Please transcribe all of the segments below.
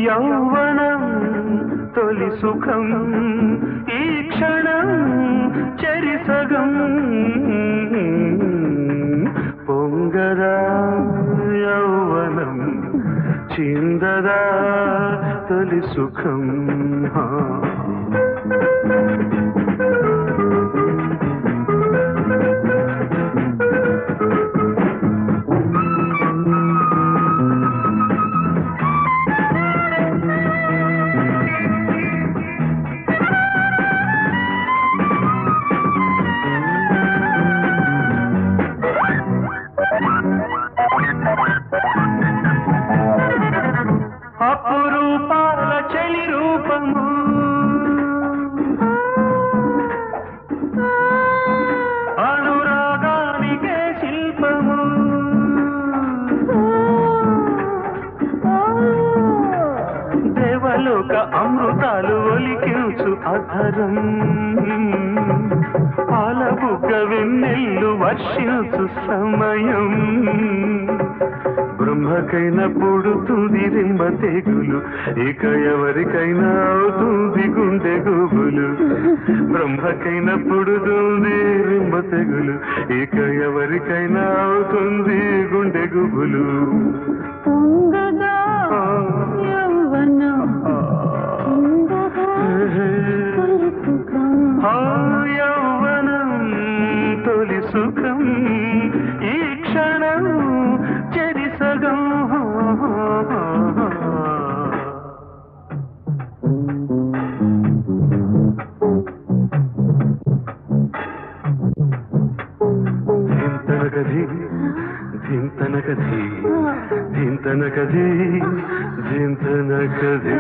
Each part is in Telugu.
యౌవనం తొలి సుఖం ఈ క్షణం చెరిసగం పొంగదా యౌవనం చిందదా తొలి సుఖం అపురూపాల చలి రూపము అనురాగానికే శిల్పము దేవలోక అమృతాలు ఒలికించు అధరం పాలబుగ్గ వెన్నెల్లు వర్షించు సమయం బ్రహ్మకైనా పుడుతుంది రింబ తెగులు ఇక ఎవరికైనా అవుతుంది గుండె గుబులు బ్రహ్మకైనా పుడుతుంది రింబ తెగులు ఇక ఎవరికైనా అవుతుంది గుండె గుబులు యౌవనం తొలి సుఖం ఈ క్షణం చెరిసగం ధింతనకధి ధింతనకధి ధింతనకధి ధింతనకధి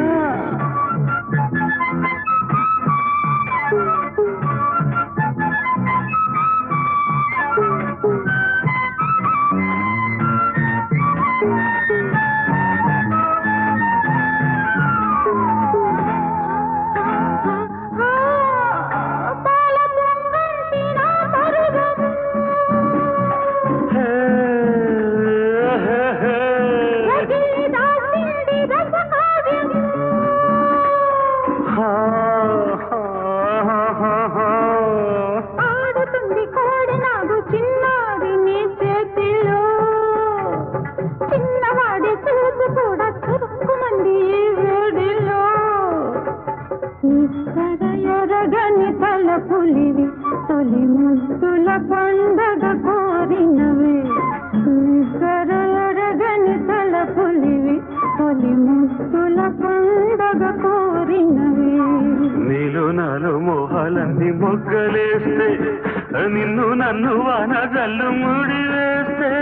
పులివి తొలి ముద్దుల పండగ కోరినవే నిసరగని తల పులివి తొలి ముద్దుల పండగ కోరినవే నీలో నాలో మోహాలన్నీ మొగ్గలేస్తే నిన్ను నన్ను వాన జల్లు ముడి వేస్తే